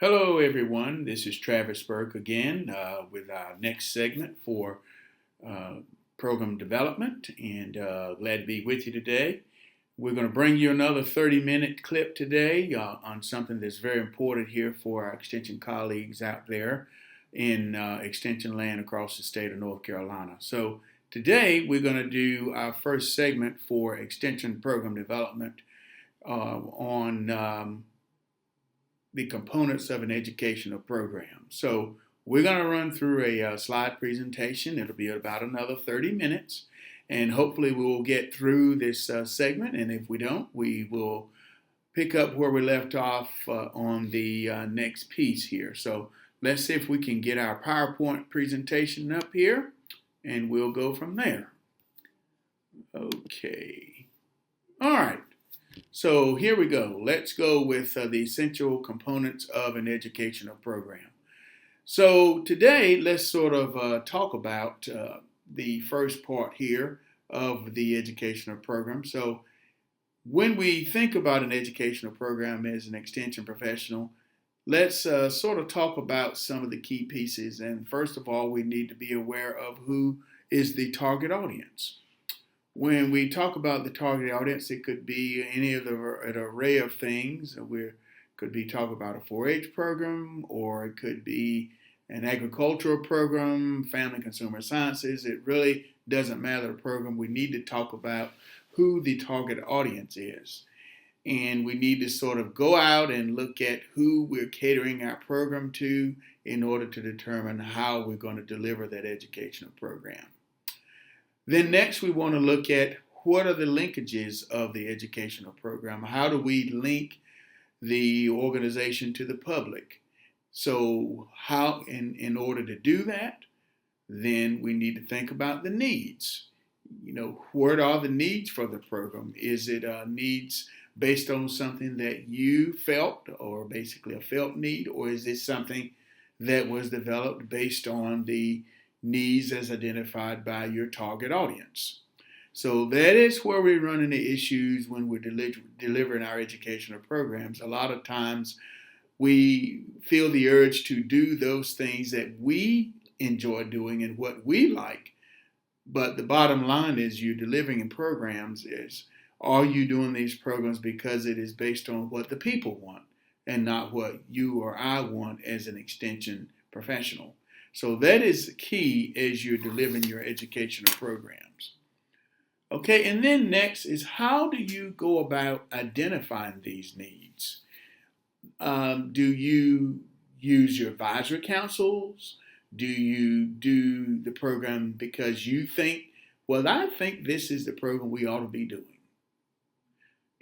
Hello, everyone. This is Travis Burke again with our next segment for uh, program development, and glad to be with you today. We're going to bring you another 30-minute clip today on something that's very important here for our Extension colleagues out there in Extension land across the state of North Carolina. So today we're going to do our first segment for Extension program development on the components of an educational program. So we're going to run through a slide presentation. It'll be about another 30 minutes, and hopefully we will get through this segment, and if we don't, we will pick up where we left off on the next piece here. So let's see if we can get our PowerPoint presentation up here, and we'll go from there. Okay. All right. So here we go. Let's go with the essential components of an educational program. So today, let's sort of talk about the first part here of the educational program. So when we think about an educational program as an extension professional, let's sort of talk about some of the key pieces. And first of all, we need to be aware of who is the target audience. When we talk about the target audience, it could be any of an array of things. We could be talking about a 4-H program, or it could be an agricultural program, family consumer sciences. It really doesn't matter the program. We need to talk about who the target audience is. And we need to sort of go out and look at who we're catering our program to in order to determine how we're going to deliver that educational program. Then next we want to look at what are the linkages of the educational program. How do we link the organization to the public? So how, in order to do that, then we need to think about the needs. What are the needs for the program? Is it needs based on something that you felt, or basically a felt need, or is it something that was developed based on the needs as identified by your target audience? So that is where we run into issues when we're delivering our educational programs. A lot of times we feel the urge to do those things that we enjoy doing and what we like. But the bottom line is you're delivering in programs is, are you doing these programs because it is based on what the people want and not what you or I want as an extension professional? So that is key as you're delivering your educational programs. Okay, and then next is, how do you go about identifying these needs? Do you use your advisory councils? Do you do the program because you think, well, I think this is the program we ought to be doing?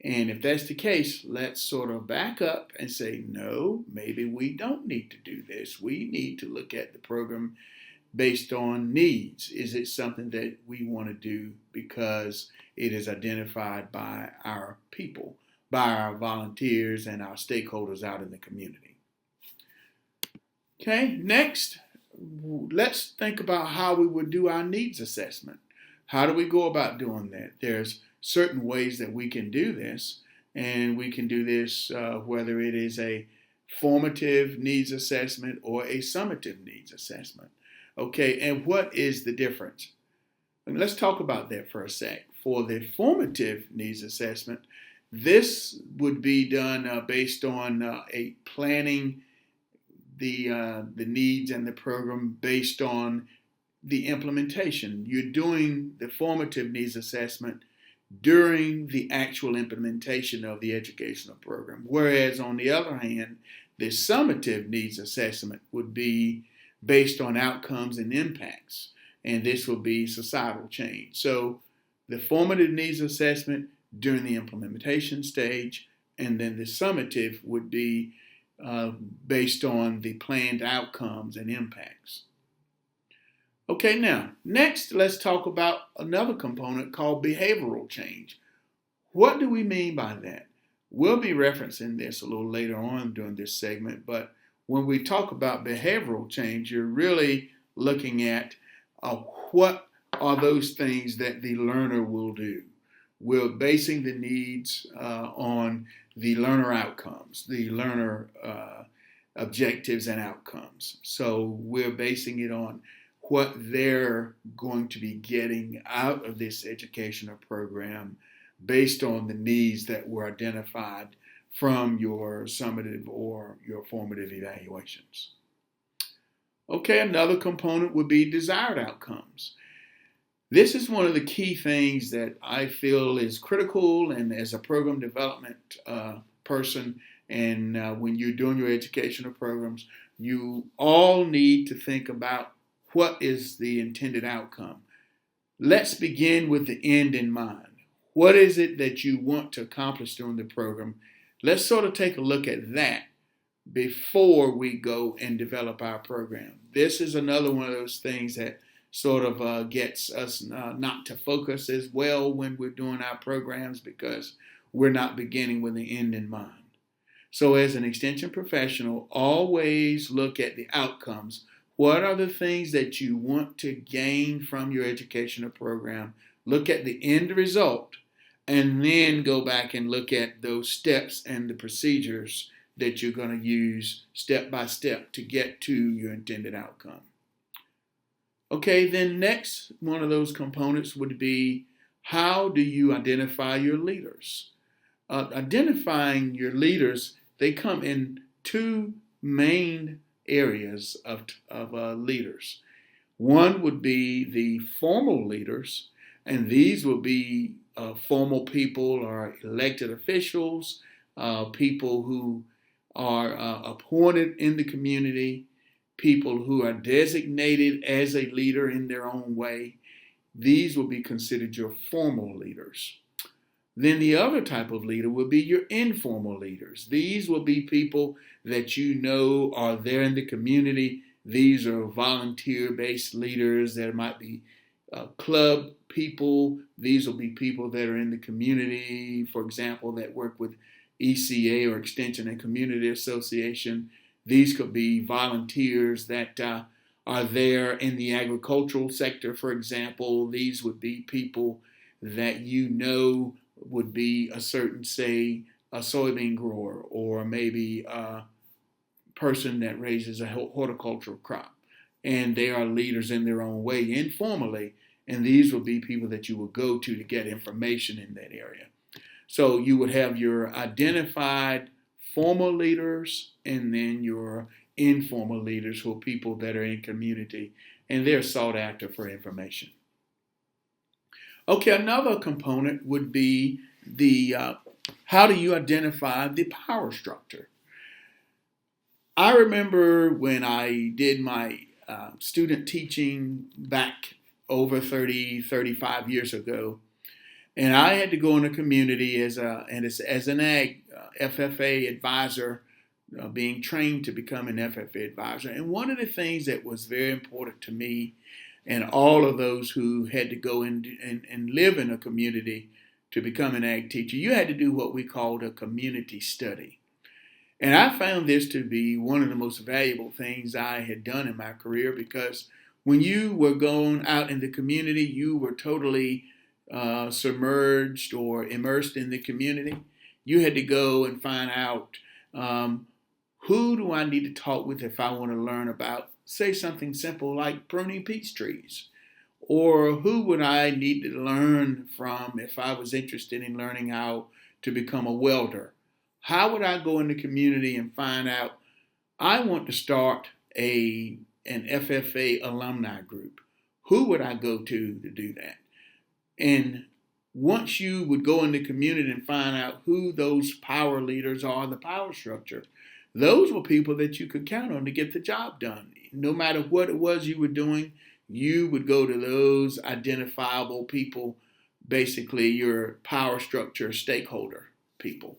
And if that's the case, let's sort of back up and say, no, maybe we don't need to do this. We need to look at the program based on needs. Is it something that we want to do because it is identified by our people, by our volunteers and our stakeholders out in the community? Okay, next, let's think about how we would do our needs assessment. How do we go about doing that? There's certain ways that we can do this, and we can do this whether it is a formative needs assessment or a summative needs assessment. Okay, and what is the difference? Let's talk about that for a sec. For the formative needs assessment, this would be done based on a planning the needs and the program based on the implementation. You're doing the formative needs assessment during the actual implementation of the educational program. Whereas on the other hand, the summative needs assessment would be based on outcomes and impacts, and this will be societal change. So the formative needs assessment during the implementation stage, and then the summative would be based on the planned outcomes and impacts. Okay, now, next let's talk about another component called behavioral change. What do we mean by that? We'll be referencing this a little later on during this segment, but when we talk about behavioral change, you're really looking at what are those things that the learner will do. We're basing the needs on the learner outcomes, the learner objectives and outcomes. So we're basing it on what they're going to be getting out of this educational program based on the needs that were identified from your summative or your formative evaluations. Okay, another component would be desired outcomes. This is one of the key things that I feel is critical, and as a program development person, and when you're doing your educational programs, you all need to think about what is the intended outcome. Let's begin with the end in mind. What is it that you want to accomplish during the program? Let's sort of take a look at that before we go and develop our program. This is another one of those things that sort of gets us not to focus as well when we're doing our programs, because we're not beginning with the end in mind. So as an extension professional, always look at the outcomes. What are the things that you want to gain from your educational program? Look at the end result, and then go back and look at those steps and the procedures that you're going to use step by step to get to your intended outcome. Okay, then next one of those components would be, how do you identify your leaders? Identifying your leaders, they come in two main areas of leaders. One would be the formal leaders, and these will be formal people or elected officials, people who are appointed in the community, people who are designated as a leader in their own way. These will be considered your formal leaders. Then the other type of leader will be your informal leaders. These will be people that you know are there in the community. These are volunteer-based leaders. There might be club people. These will be people that are in the community, for example, that work with ECA or Extension and Community Association. These could be volunteers that are there in the agricultural sector, for example. These would be people that you know would be a certain, say, a soybean grower, or maybe a person that raises a horticultural crop. And they are leaders in their own way, informally. And these will be people that you will go to get information in that area. So you would have your identified formal leaders, and then your informal leaders, who are people that are in community and they're sought after for information. Okay, another component would be the how do you identify the power structure? I remember when I did my student teaching back over 30, 35 years ago, and I had to go in a community as an ag FFA advisor, being trained to become an FFA advisor. And one of the things that was very important to me and all of those who had to go in and live in a community to become an ag teacher, you had to do what we called a community study. And I found this to be one of the most valuable things I had done in my career, because when you were going out in the community, you were totally submerged or immersed in the community. You had to go and find out, who do I need to talk with if I want to learn about, say, something simple like pruning peach trees? Or who would I need to learn from if I was interested in learning how to become a welder? How would I go in the community and find out, I want to start an FFA alumni group? Who would I go to do that? And once you would go in the community and find out who those power leaders are, the power structure, those were people that you could count on to get the job done. No matter what it was you were doing, you would go to those identifiable people, basically your power structure stakeholder people.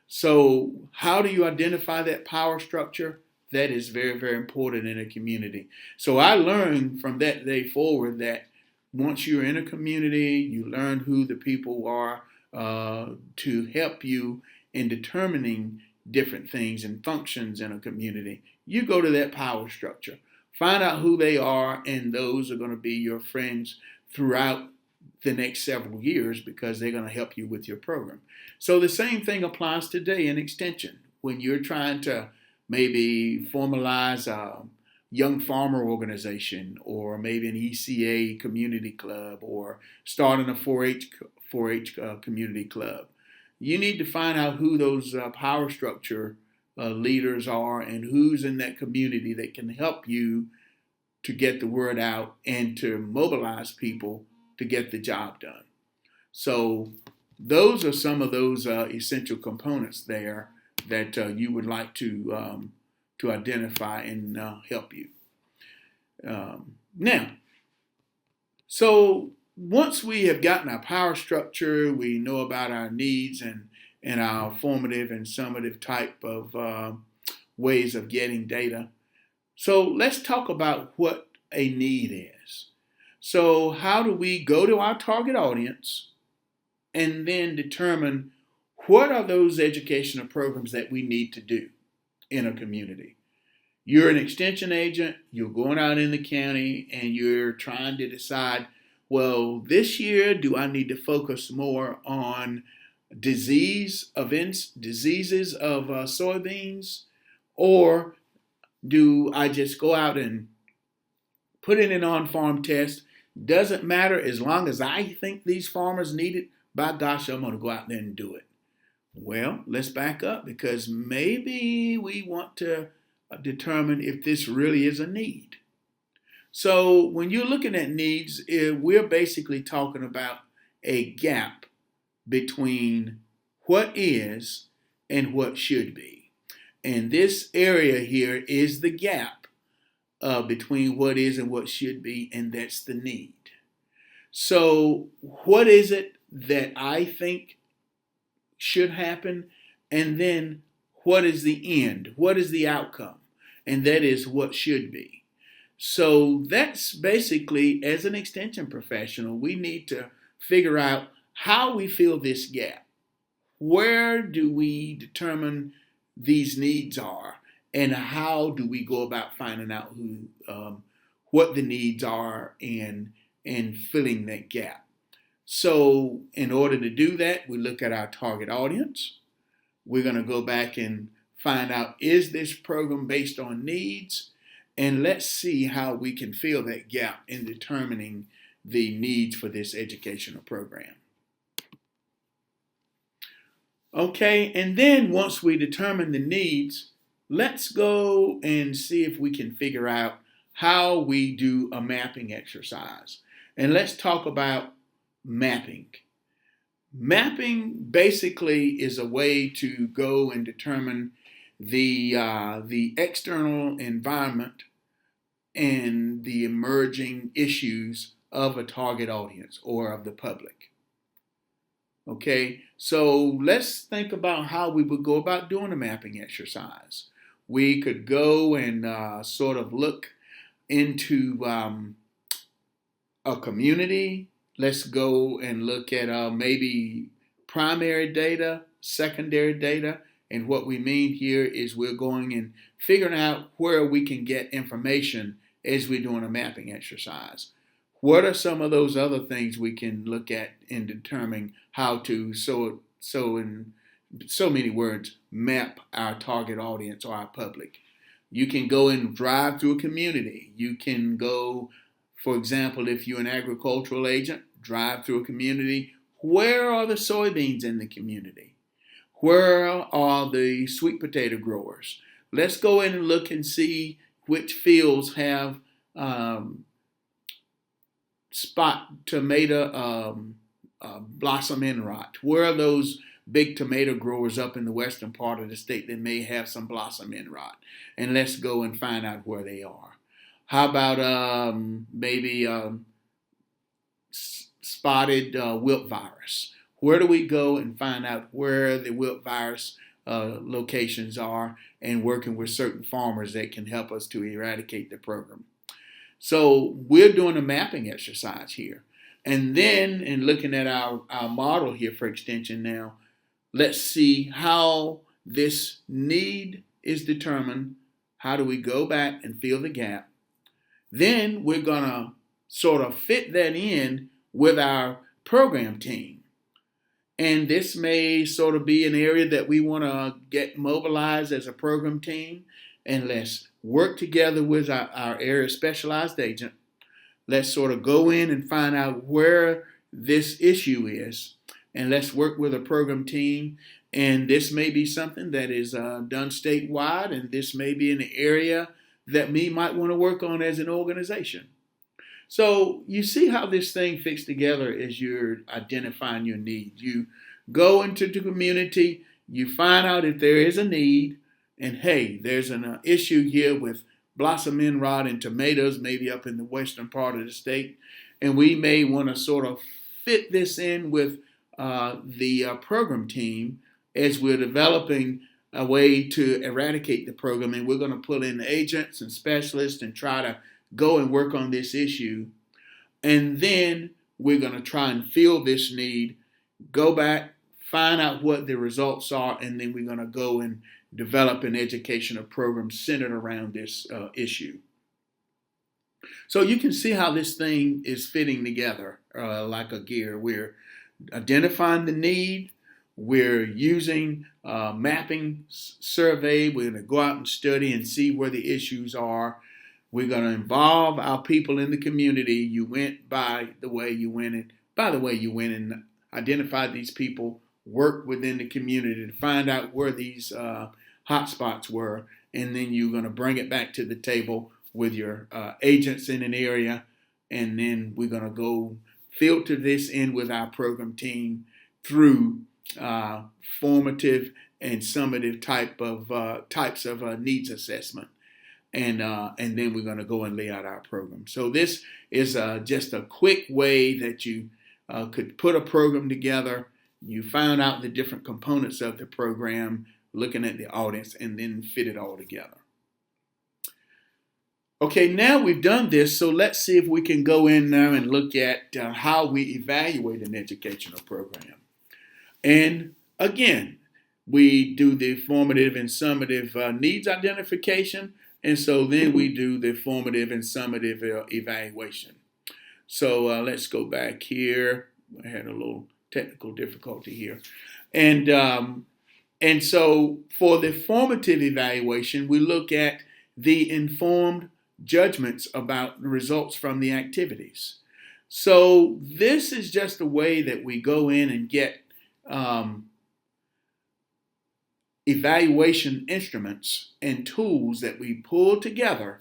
So how do you identify that power structure? That is very, very important in a community. So I learned from that day forward that once you're in a community, you learn who the people are to help you in determining different things and functions in a community. You go to that power structure, find out who they are, and those are going to be your friends throughout the next several years, because they're going to help you with your program. So the same thing applies today in Extension. When you're trying to maybe formalize a young farmer organization, or maybe an ECA community club, or starting a 4-H community club. You need to find out who those power structure leaders are and who's in that community that can help you to get the word out and to mobilize people to get the job done. So those are some of those essential components there that you would like to identify and help you. Now, so once we have gotten our power structure, we know about our needs and our formative and summative type of ways of getting data. So let's talk about what a need is. So how do we go to our target audience and then determine what are those educational programs that we need to do in a community? You're an extension agent, you're going out in the county and you're trying to decide, well, this year, do I need to focus more on diseases of soybeans, or do I just go out and put in an on-farm test? Doesn't matter, as long as I think these farmers need it, by gosh, I'm going to go out there and do it. Well, let's back up, because maybe we want to determine if this really is a need. So when you're looking at needs, we're basically talking about a gap between what is and what should be. And this area here is the gap between what is and what should be, and that's the need. So what is it that I think should happen? And then what is the end? What is the outcome? And that is what should be. So that's basically, as an extension professional, we need to figure out how we fill this gap. Where do we determine these needs are, and how do we go about finding out what the needs are and filling that gap? So in order to do that, we look at our target audience. We're going to go back and find out, is this program based on needs? And let's see how we can fill that gap in determining the needs for this educational program. Okay, and then once we determine the needs, let's go and see if we can figure out how we do a mapping exercise. And let's talk about mapping. Mapping basically is a way to go and determine the external environment and the emerging issues of a target audience or of the public. Okay, so let's think about how we would go about doing a mapping exercise. We could go and sort of look into a community. Let's go and look at maybe primary data, secondary data. And what we mean here is we're going and figuring out where we can get information as we're doing a mapping exercise. What are some of those other things we can look at in determining how to, so in so many words, map our target audience or our public? You can go and drive through a community. You can go, for example, if you're an agricultural agent, drive through a community. Where are the soybeans in the community? Where are the sweet potato growers? Let's go in and look and see which fields have spot tomato blossom end rot. Where are those big tomato growers up in the western part of the state that may have some blossom end rot? And let's go and find out where they are. How about maybe spotted wilt virus? Where do we go and find out where the wilt virus locations are, and working with certain farmers that can help us to eradicate the program? So we're doing a mapping exercise here. And then in looking at our model here for extension now, let's see how this need is determined. How do we go back and fill the gap? Then we're going to sort of fit that in with our program team. And this may sort of be an area that we want to get mobilized as a program team. And let's work together with our area specialized agent. Let's sort of go in and find out where this issue is. And let's work with a program team. And this may be something that is done statewide, and this may be an area that we might want to work on as an organization. So you see how this thing fits together as you're identifying your needs. You go into the community, you find out if there is a need, and hey, there's an issue here with blossom end rot and tomatoes, maybe up in the western part of the state, and we may want to sort of fit this in with the program team as we're developing a way to eradicate the program, and we're going to pull in agents and specialists and try to go and work on this issue. And then we're going to try and fill this need, go back, find out what the results are, and then we're going to go and develop an educational program centered around this issue. So you can see how this thing is fitting together like a gear. We're identifying the need. We're using mapping survey. We're going to go out and study and see where the issues are. We're going to involve our people in the community. You went by the way you went and identified these people, worked within the community to find out where these hot spots were, and then you're going to bring it back to the table with your agents in an area, and then we're going to go filter this in with our program team through formative and summative types of needs assessment. And then we're going to go and lay out our program. So this is just a quick way that you could put a program together. You found out the different components of the program, looking at the audience, and then fit it all together. Okay, now we've done this, so let's see if we can go in now and look at how we evaluate an educational program. And again, we do the formative and summative needs identification. And so then we do the formative and summative evaluation. So let's go back here. I had a little technical difficulty here. And so for the formative evaluation, we look at the informed judgments about the results from the activities. So this is just a way that we go in and get evaluation instruments and tools that we pull together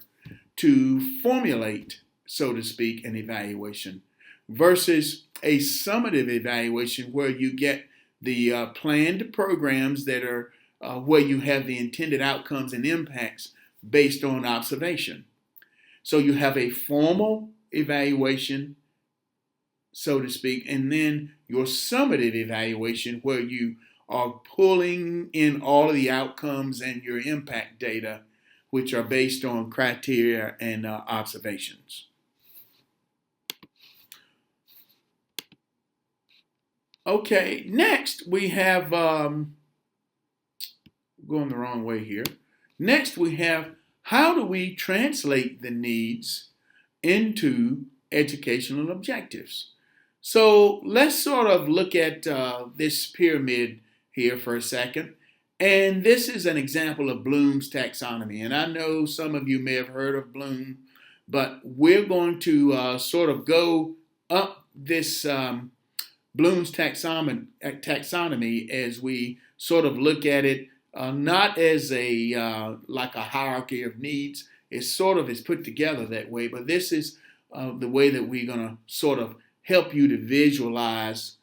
to formulate, so to speak, an evaluation versus a summative evaluation where you get the planned programs that are where you have the intended outcomes and impacts based on observation. So you have a formal evaluation, so to speak, and then your summative evaluation where you are pulling in all of the outcomes and your impact data, which are based on criteria and observations. Okay, next we have, going the wrong way here. Next we have, how do we translate the needs into educational objectives? So let's sort of look at this pyramid here for a second. And this is an example of Bloom's taxonomy. And I know some of you may have heard of Bloom, but we're going to sort of go up this Bloom's taxonomy as we sort of look at it, not as a like a hierarchy of needs. It's put together that way, but this is the way that we're going to sort of help you to visualize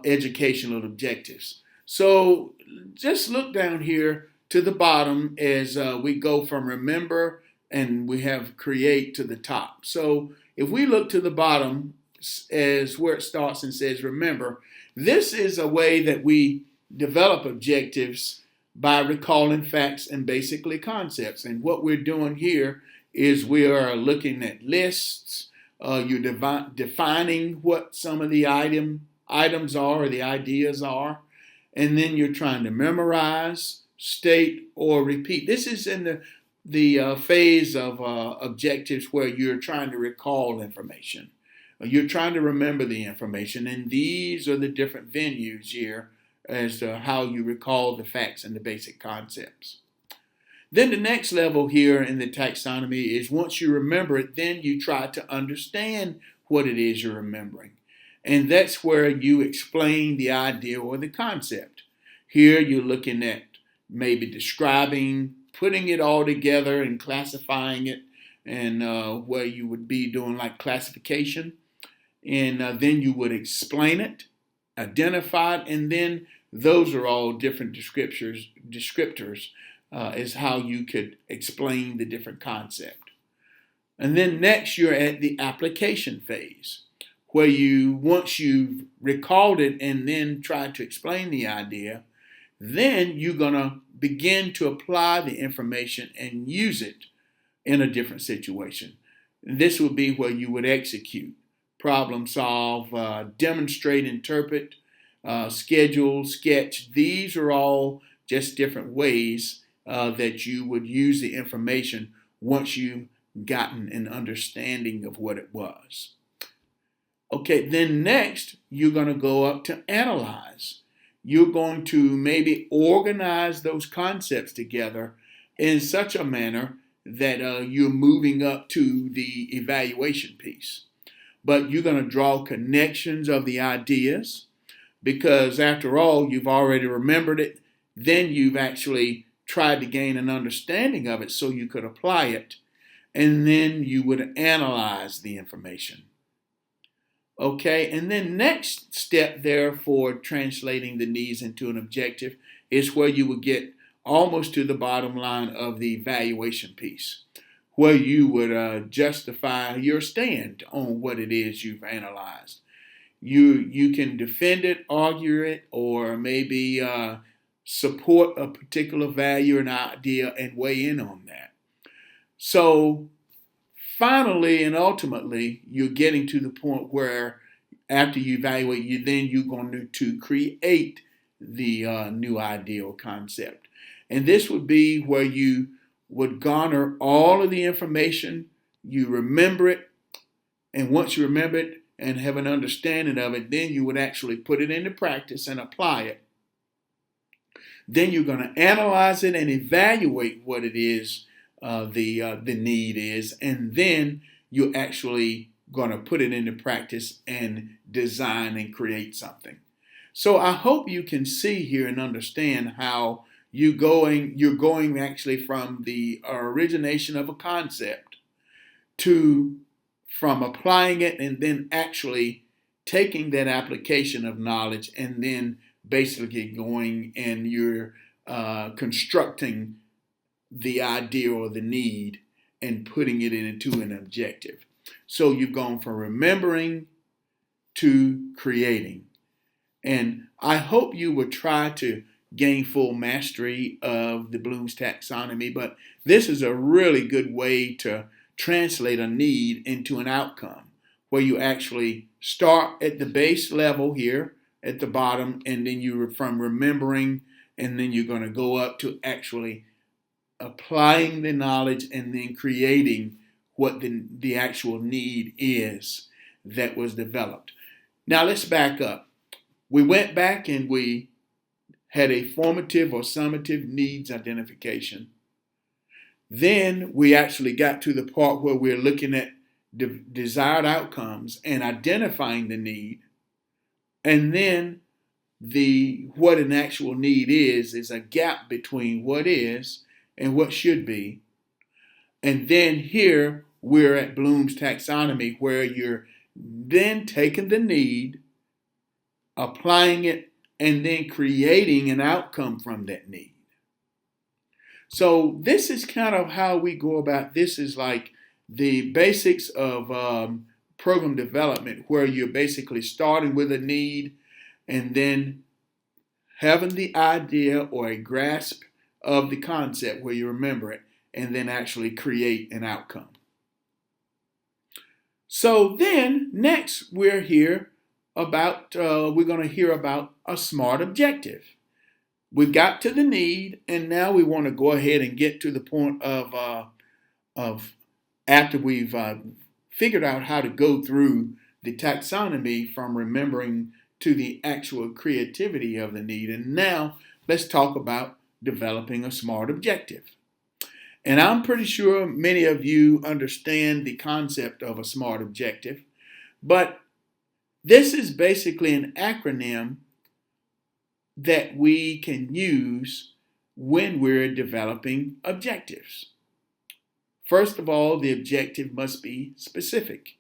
educational objectives. So just look down here to the bottom as we go from remember and we have create to the top. So if we look to the bottom as where it starts and says remember, this is a way that we develop objectives by recalling facts and basically concepts. And what we're doing here is we are looking at lists. You're defining what some of the items are or the ideas are. And then you're trying to memorize, state, or repeat. This is in the phase of objectives where you're trying to recall information. You're trying to remember the information, and these are the different venues here as to how you recall the facts and the basic concepts. Then the next level here in the taxonomy is once you remember it, then you try to understand what it is you're remembering. And that's where you explain the idea or the concept. Here you're looking at maybe describing, putting it all together and classifying it, and where you would be doing like classification. And then you would explain it, identify it, and then those are all different descriptors is how you could explain the different concept. And then next you're at the application phase, where once you've recalled it and then tried to explain the idea, then you're going to begin to apply the information and use it in a different situation. And this would be where you would execute, problem solve, demonstrate, interpret, schedule, sketch. These are all just different ways that you would use the information once you've gotten an understanding of what it was. Okay, then next you're going to go up to analyze. You're going to maybe organize those concepts together in such a manner that you're moving up to the evaluation piece. But you're going to draw connections of the ideas because after all, you've already remembered it. Then you've actually tried to gain an understanding of it so you could apply it. And then you would analyze the information. Okay, and then next step there for translating the needs into an objective is where you would get almost to the bottom line of the evaluation piece, where you would justify your stand on what it is you've analyzed. You can defend it, argue it, or maybe support a particular value or an idea and weigh in on that. So finally and ultimately, you're getting to the point where after you evaluate, you're going to create the new idea or concept. And this would be where you would garner all of the information, you remember it, and once you remember it and have an understanding of it, then you would actually put it into practice and apply it. Then you're going to analyze it and evaluate what it is the need is, and then you're actually going to put it into practice and design and create something. So I hope you can see here and understand how you're going actually from the origination of a concept from applying it and then actually taking that application of knowledge and then basically going and you're constructing the idea or the need and putting it into an objective. So you've gone from remembering to creating. And I hope you will try to gain full mastery of the Bloom's taxonomy, but this is a really good way to translate a need into an outcome where you actually start at the base level here at the bottom, and then you're from remembering, and then you're going to go up to actually applying the knowledge and then creating what the actual need is that was developed. Now let's back up. We went back and we had a formative or summative needs identification. Then we actually got to the part where we're looking at the desired outcomes and identifying the need. And then what an actual need is a gap between what is and what should be. And then here we're at Bloom's taxonomy, where you're then taking the need, applying it, and then creating an outcome from that need. So this is kind of how we go about this. Is like the basics of program development, where you're basically starting with a need and then having the idea or a grasp of the concept where you remember it and then actually create an outcome. So then next we're here about, we're going to hear about a SMART objective. We've got to the need, and now we want to go ahead and get to the point of after we've figured out how to go through the taxonomy from remembering to the actual creativity of the need. And now let's talk about developing a SMART objective. And I'm pretty sure many of you understand the concept of a SMART objective, but this is basically an acronym that we can use when we're developing objectives. First of all, the objective must be specific.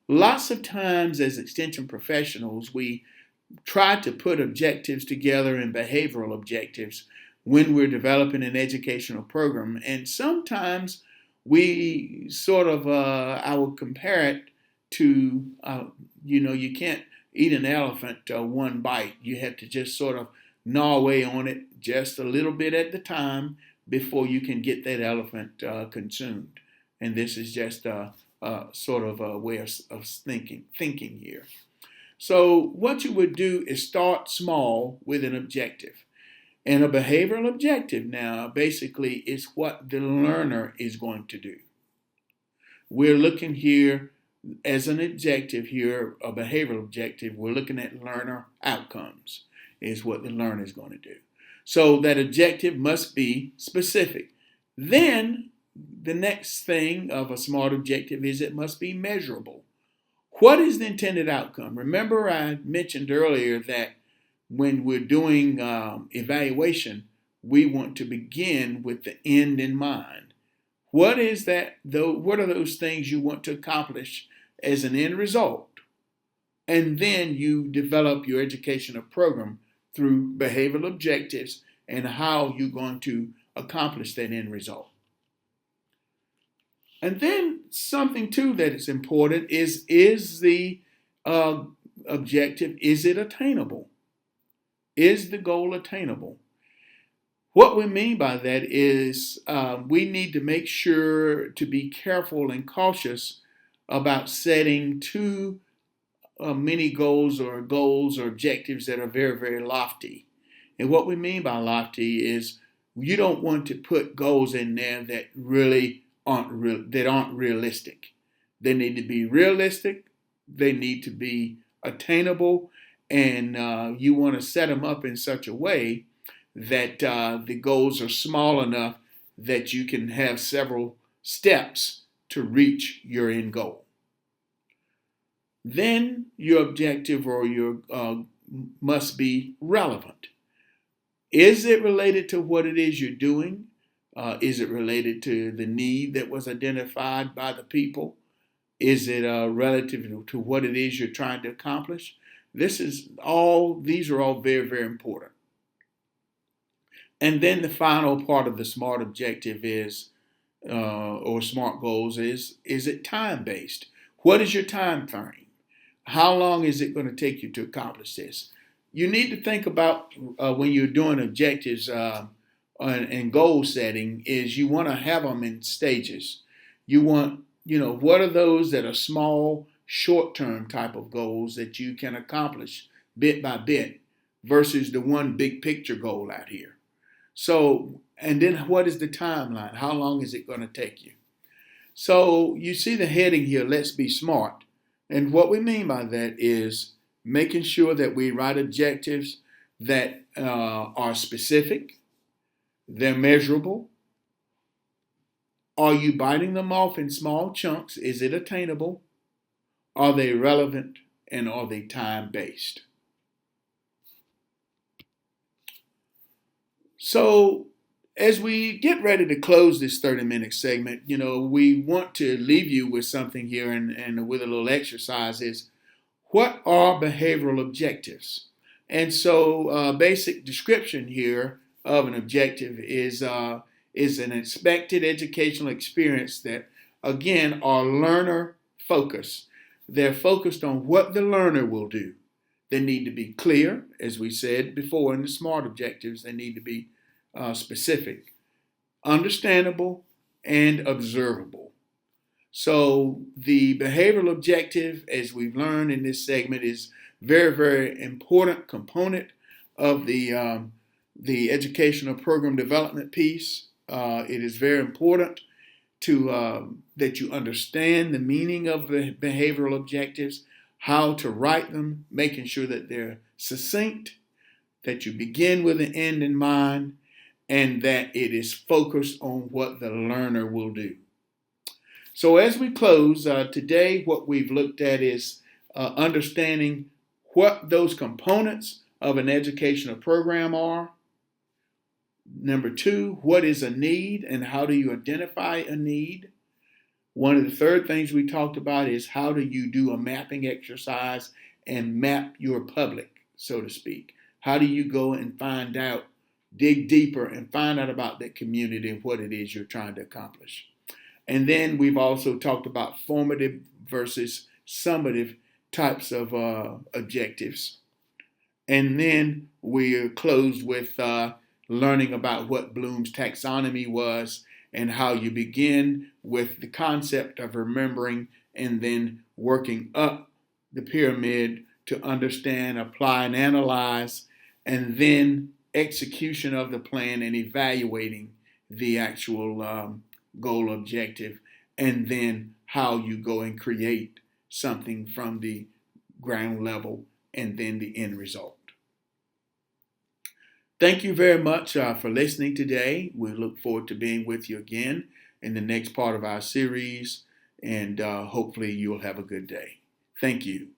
Lots of times as extension professionals, we try to put objectives together in behavioral objectives when we're developing an educational program. And sometimes we sort of, I would compare it to, you can't eat an elephant one bite. You have to just sort of gnaw away on it just a little bit at the time before you can get that elephant consumed. And this is just sort of a way of thinking here. So what you would do is start small with an objective. And a behavioral objective now basically is what the learner is going to do. We're looking here as an objective here, a behavioral objective, we're looking at learner outcomes is what the learner is going to do. So that objective must be specific. Then the next thing of a SMART objective is it must be measurable. What is the intended outcome? Remember I mentioned earlier that when we're doing evaluation, we want to begin with the end in mind. What is that? What are those things you want to accomplish as an end result? And then you develop your educational program through behavioral objectives and how you're going to accomplish that end result. And then something too that is important is the objective, is it attainable? Is the goal attainable? What we mean by that is we need to make sure to be careful and cautious about setting too many goals or objectives that are very, very lofty. And what we mean by lofty is you don't want to put goals in there that really aren't realistic. They need to be realistic. They need to be attainable. And you want to set them up in such a way that the goals are small enough that you can have several steps to reach your end goal. Then your objective or your must be relevant. Is it related to what it is you're doing? Is it related to the need that was identified by the people? Is it relative to what it is you're trying to accomplish? These are all very, very important. And then the final part of the SMART objective is, or SMART goals is it time-based? What is your time frame? How long is it going to take you to accomplish this? You need to think about when you're doing objectives and goal setting is you want to have them in stages. You want, what are those that are small, short-term type of goals that you can accomplish bit by bit versus the one big picture goal out here. So, and then what is the timeline? How long is it going to take you? So you see the heading here, let's be smart. And what we mean by that is making sure that we write objectives that are specific, they're measurable. Are you biting them off in small chunks? Is it attainable? Are they relevant? And are they time-based? So as we get ready to close this 30-minute segment, we want to leave you with something here and with a little exercise is, what are behavioral objectives? And so basic description here of an objective is an expected educational experience that, again, are learner focused. They're focused on what the learner will do. They need to be clear, as we said before in the SMART objectives. They need to be specific, understandable, and observable. So the behavioral objective, as we've learned in this segment, is very, very important component of the educational program development piece. It is very important to that you understand the meaning of the behavioral objectives, how to write them, making sure that they're succinct, that you begin with an end in mind, and that it is focused on what the learner will do. So as we close, today what we've looked at is understanding what those components of an educational program are. Number two, what is a need and how do you identify a need? One of the third things we talked about is how do you do a mapping exercise and map your public, so to speak. How do you go and find out, dig deeper and find out about that community and what it is you're trying to accomplish. And then we've also talked about formative versus summative types of objectives. And then we closed with learning about what Bloom's taxonomy was and how you begin with the concept of remembering and then working up the pyramid to understand, apply, and analyze, and then execution of the plan and evaluating the actual goal objective, and then how you go and create something from the ground level and then the end result. Thank you very much for listening today. We look forward to being with you again in the next part of our series, and hopefully you'll have a good day. Thank you.